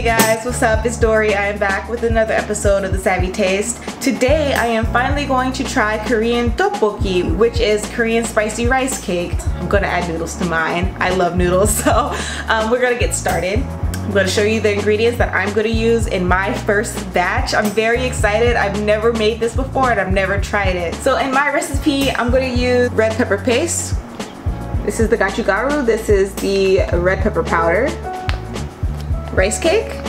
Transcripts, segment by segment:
Hey guys, what's up? It's Dory. I am back with another episode of The Savvy Taste. Today I am finally going to try Korean tteokbokki, which is Korean spicy rice cake. I'm gonna add noodles to mine. I love noodles, so we're gonna get started. I'm going to show you the ingredients that I'm going to use in my first batch. I'm very excited. I've never made this before and I've never tried it. So in my recipe, I'm going to use red pepper paste. This is the gochugaru. This is the red pepper powder. Rice cake.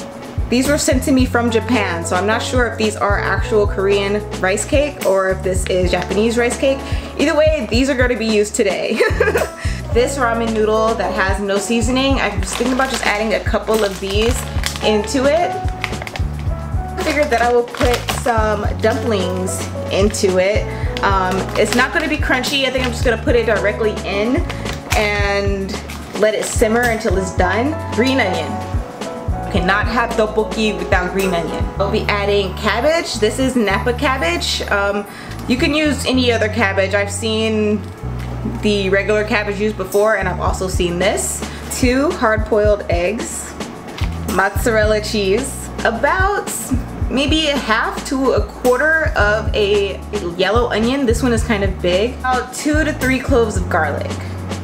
These were sent to me from Japan, so I'm not sure if these are actual Korean rice cake or if this is Japanese rice cake. Either way, these are going to be used today. This ramen noodle that has no seasoning, I was thinking about just adding a couple of these into it. I figured that I will put some dumplings into it. It's not going to be crunchy. I think I'm just going to put it directly in and let it simmer until it's done. Green onion. Cannot have tteokbokki without green onion. I'll be adding cabbage. This is NAPA cabbage. You can use any other cabbage. I've seen the regular cabbage used before, and I've also seen this. 2 hard-boiled eggs, mozzarella cheese, about maybe a half to a quarter of a yellow onion. This one is kind of big. About 2 to 3 cloves of garlic.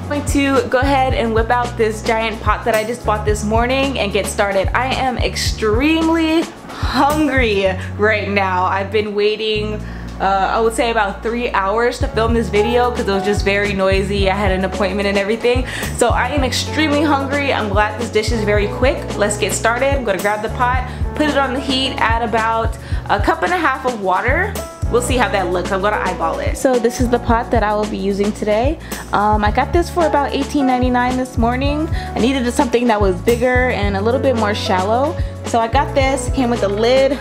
I'm going to go ahead and whip out this giant pot that I just bought this morning and get started. I am extremely hungry right now. I've been waiting I would say about 3 hours to film this video because it was just very noisy. I had an appointment and everything. So I am extremely hungry. I'm glad this dish is very quick. Let's get started. I'm gonna grab the pot, put it on the heat, add about 1.5 cups of water. We'll see how that looks. I'm gonna eyeball it. So this is the pot that I will be using today. I got this for about $18.99 this morning. I needed something that was bigger and a little bit more shallow. So I got this, it came with a lid.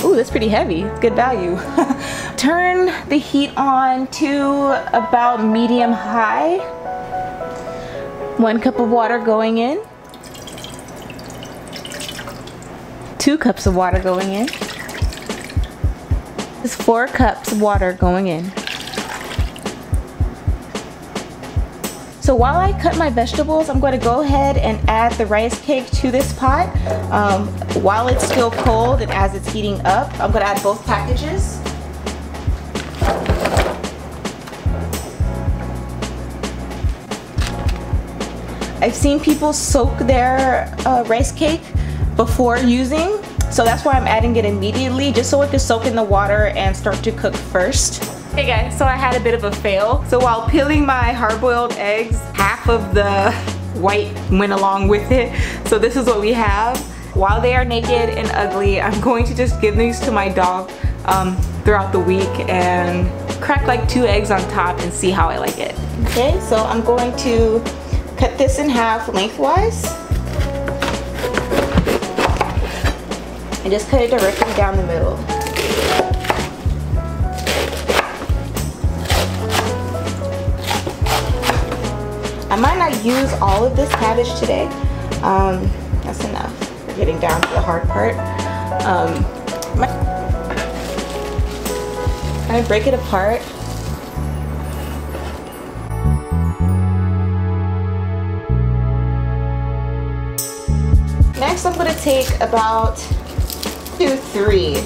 Ooh, that's pretty heavy, it's good value. Turn the heat on to about medium high. 1 cup of water going in. 2 cups of water going in. There's 4 cups of water going in. So while I cut my vegetables, I'm going to go ahead and add the rice cake to this pot. While it's still cold and as it's heating up, I'm going to add both packages. I've seen people soak their rice cake before using, so that's why I'm adding it immediately, just so it can soak in the water and start to cook first. Hey guys, so I had a bit of a fail. So while peeling my hard-boiled eggs, half of the white went along with it. So this is what we have. While they are naked and ugly, I'm going to just give these to my dog throughout the week and crack like 2 eggs on top and see how I like it. Okay, so I'm going to cut this in half lengthwise. And just cut it directly down the middle. I might not use all of this cabbage today. That's enough. We're getting down to the hard part. Kind of break it apart. Next, I'm going to take about 2, 3.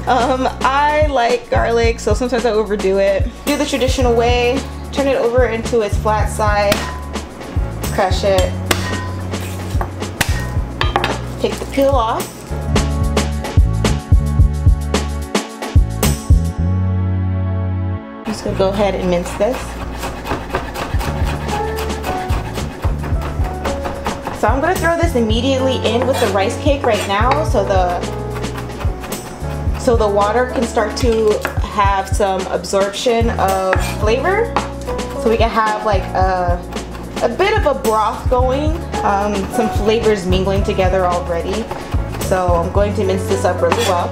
I like garlic, so sometimes I overdo it. Do the traditional way. Turn it over into its flat side, crush it, take the peel off. I'm just gonna go ahead and mince this. So I'm gonna throw this immediately in with the rice cake right now, so the water can start to have some absorption of flavor. So we can have like a bit of a broth going, some flavors mingling together already. So I'm going to mince this up really well.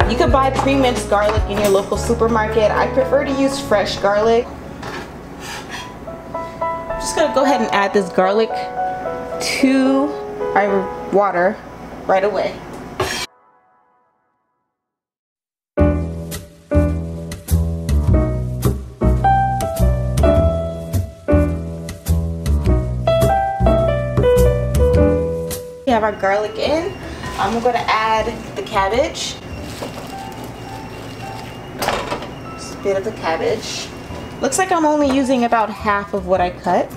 You can buy pre-minced garlic in your local supermarket. I prefer to use fresh garlic. I'm just gonna go ahead and add this garlic to our water right away. have our garlic in. I'm gonna add the cabbage. Just a bit of the cabbage. Looks like I'm only using about half of what I cut.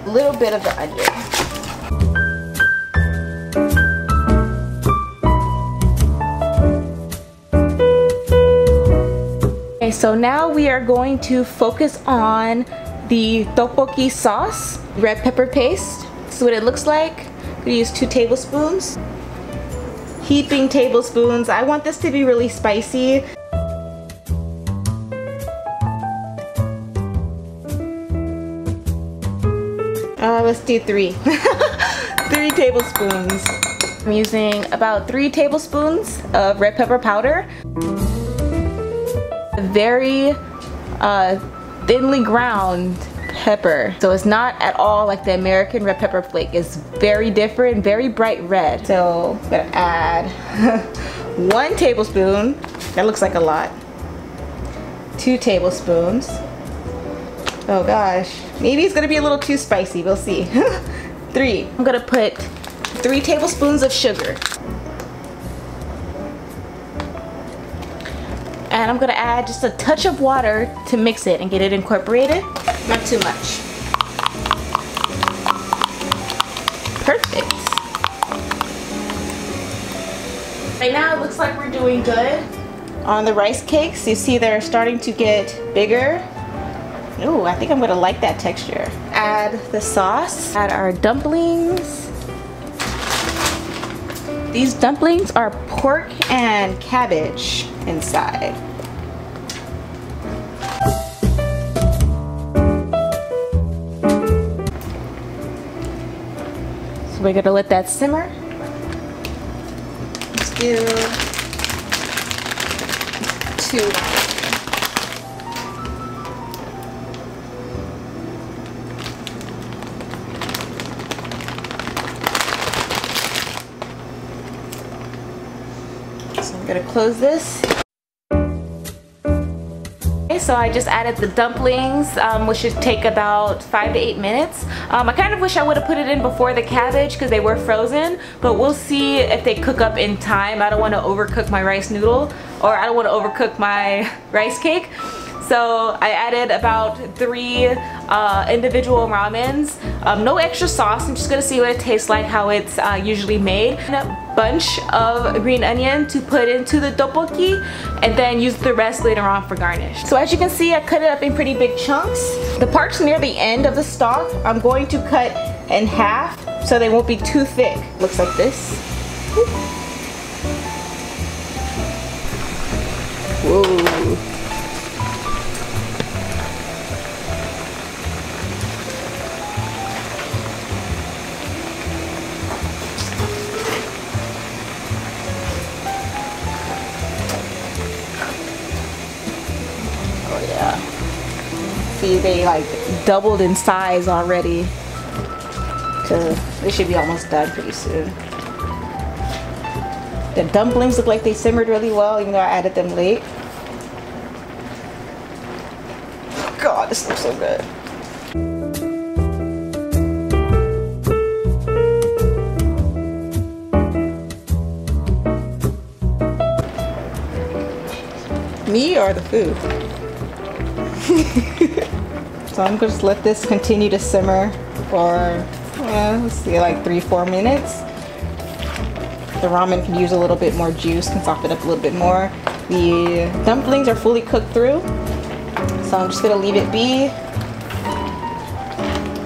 A little bit of the onion. Okay, so now we are going to focus on the tteokbokki sauce, red pepper paste. This is what it looks like. We use 2 tablespoons. Heaping tablespoons. I want this to be really spicy. Let's do 3. 3 tablespoons. I'm using about 3 tablespoons of red pepper powder. Very thinly ground pepper. So it's not at all like the American red pepper flake. It's very different, very bright red. So I'm gonna add 1 tablespoon. That looks like a lot. 2 tablespoons. Oh gosh, maybe it's gonna be a little too spicy, we'll see. 3. I'm gonna put 3 tablespoons of sugar. And I'm gonna add just a touch of water to mix it and get it incorporated. Not too much. Perfect. Right now it looks like we're doing good. On the rice cakes, you see they're starting to get bigger. Ooh, I think I'm gonna like that texture. Add the sauce, add our dumplings. These dumplings are pork and cabbage inside. So we're gonna let that simmer. Let's do 2. So I'm gonna close this. Okay, so I just added the dumplings, which should take about 5 to 8 minutes. I kind of wish I would have put it in before the cabbage because they were frozen, but we'll see if they cook up in time. I don't want to overcook my rice noodle, or I don't want to overcook my rice cake. So I added about 3 individual ramens. No extra sauce. I'm just gonna see what it tastes like, how it's usually made. And a bunch of green onion to put into the tteokbokki, and then use the rest later on for garnish. So as you can see, I cut it up in pretty big chunks. The parts near the end of the stalk, I'm going to cut in half so they won't be too thick. Looks like this. Whoa. See, they like doubled in size already. So they should be almost done pretty soon. The dumplings look like they simmered really well, even though I added them late. God, this looks so good. Me or the food? So I'm going to just let this continue to simmer for, let's see, like 3-4 minutes. The ramen can use a little bit more juice, can soften up a little bit more. The dumplings are fully cooked through, so I'm just going to leave it be.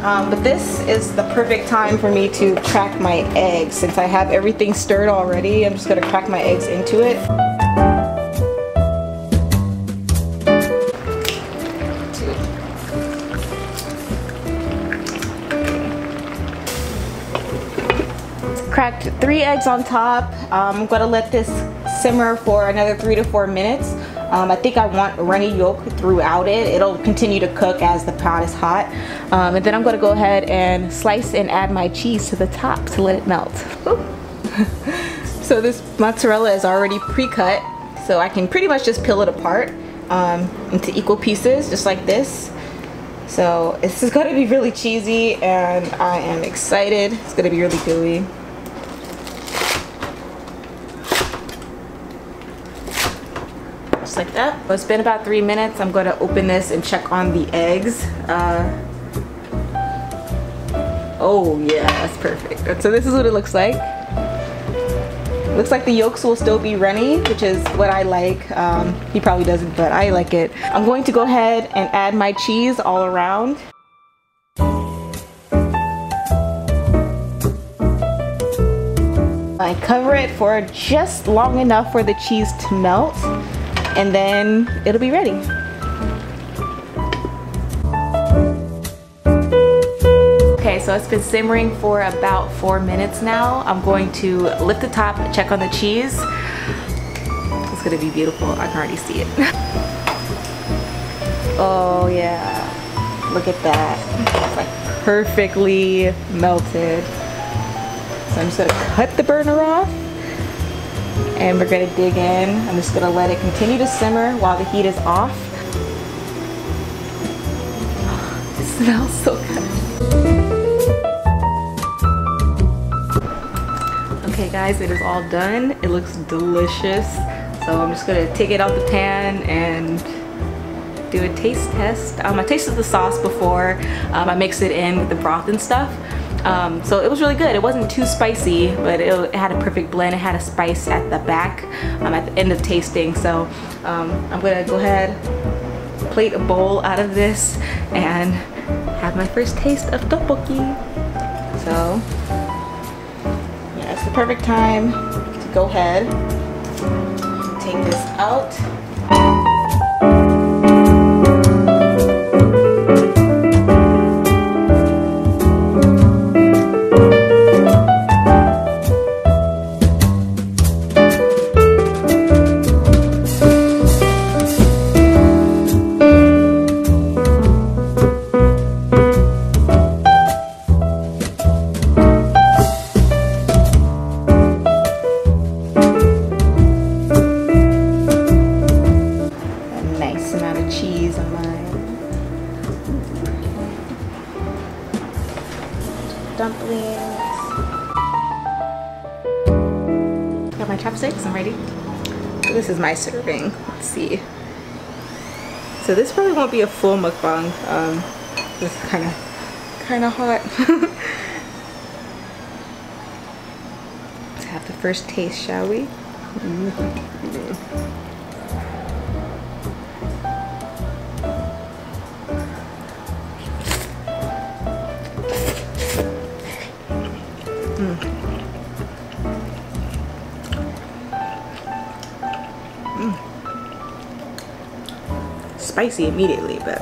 But this is the perfect time for me to crack my eggs. Since I have everything stirred already, I'm just going to crack my eggs into it. Cracked 3 eggs on top. I'm gonna let this simmer for another 3 to 4 minutes. I think I want runny yolk throughout it. It'll continue to cook as the pot is hot. And then I'm gonna go ahead and slice and add my cheese to the top to let it melt. So this mozzarella is already pre-cut, so I can pretty much just peel it apart into equal pieces, just like this. So this is gonna be really cheesy and I am excited. It's gonna be really gooey. Just like that. Well, it's been about 3 minutes. I'm gonna open this and check on the eggs. Oh yeah, that's perfect. So this is what it looks like. Looks like the yolks will still be runny, which is what I like. He probably doesn't, but I like it. I'm going to go ahead and add my cheese all around. I cover it for just long enough for the cheese to melt, and then it'll be ready. Okay, so it's been simmering for about 4 minutes now. I'm going to lift the top, check on the cheese. It's gonna be beautiful. I can already see it. Oh yeah, look at that. It's like perfectly melted. So I'm just gonna cut the burner off and we're gonna dig in. I'm just gonna let it continue to simmer while the heat is off. It smells so good. Okay guys, it is all done. It looks delicious. So I'm just gonna take it out the pan and do a taste test. I tasted the sauce before. I mixed it in with the broth and stuff. So it was really good. It wasn't too spicy, but it had a perfect blend. It had a spice at the back, at the end of tasting. So I'm gonna go ahead, plate a bowl out of this, and have my first taste of tteokbokki. So yeah, it's the perfect time to go ahead, take this out. Dumplings. Got my chopsticks, I'm ready. So this is my serving. Let's see. So this probably won't be a full mukbang. This is kind of hot. Let's have the first taste, shall we? Spicy immediately, but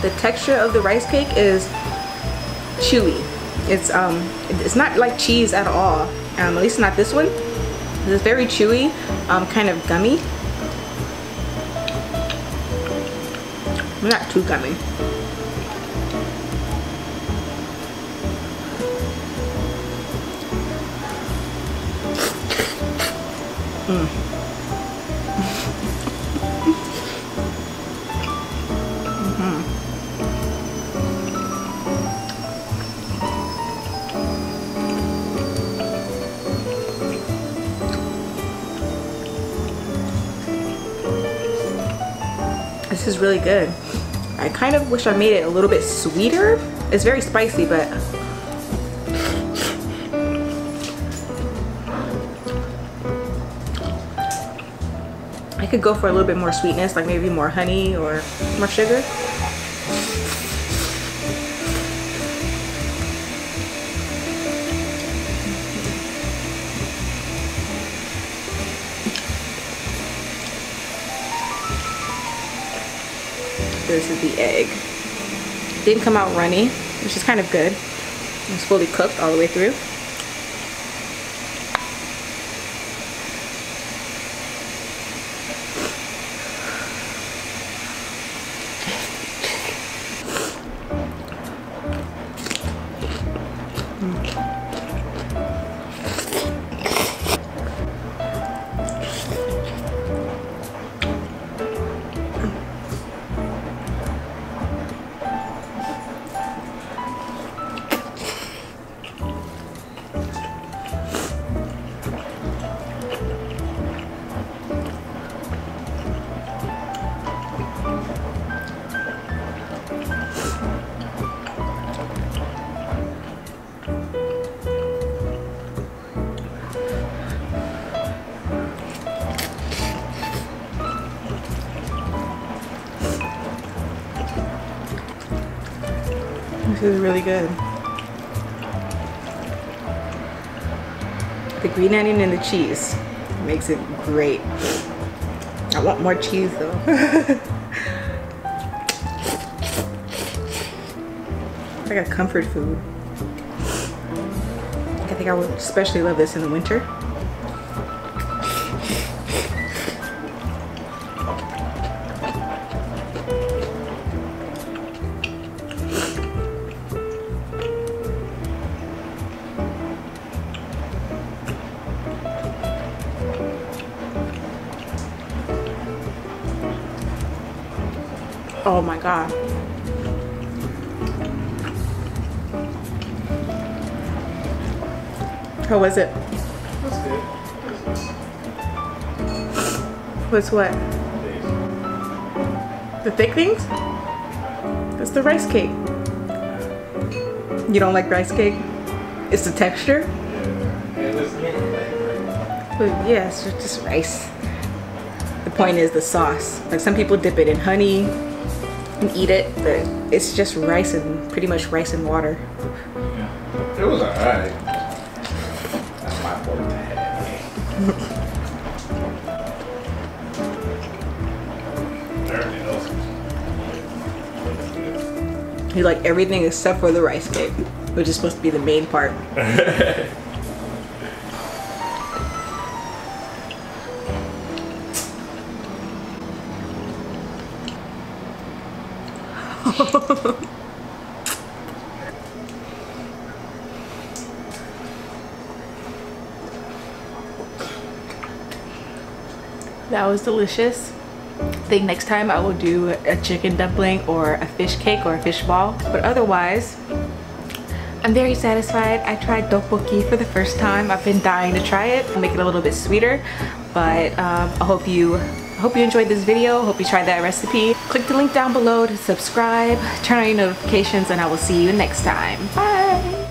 the texture of the rice cake is chewy. It's not like cheese at all. At least not this one. It's very chewy, kind of gummy. Not too gummy. This is really good. I kind of wish I made it a little bit sweeter. It's very spicy, but I could go for a little bit more sweetness, like maybe more honey or more sugar. This is the egg. Didn't come out runny, which is kind of good. It's fully cooked all the way through. This is really good. The green onion and the cheese makes it great. I want more cheese though. It's like a comfort food. I think I would especially love this in the winter. Oh my god. How was it? That's good. What's what? The thick things? It's the rice cake. You don't like rice cake? It's the texture? But yeah, it's just rice. The point is the sauce. Like some people dip it in honey and eat it, but it's just rice and pretty much rice and water. Yeah. It was alright. That's my forte. Everything else is good. You like everything except for the rice cake, which is supposed to be the main part. That was delicious. I think next time I will do a chicken dumpling or a fish cake or a fish ball. But otherwise, I'm very satisfied. I tried tteokbokki for the first time. I've been dying to try it. I'll make it a little bit sweeter. But I hope you enjoyed this video. Hope you tried that recipe. Click the link down below to subscribe, turn on your notifications, and I will see you next time. Bye!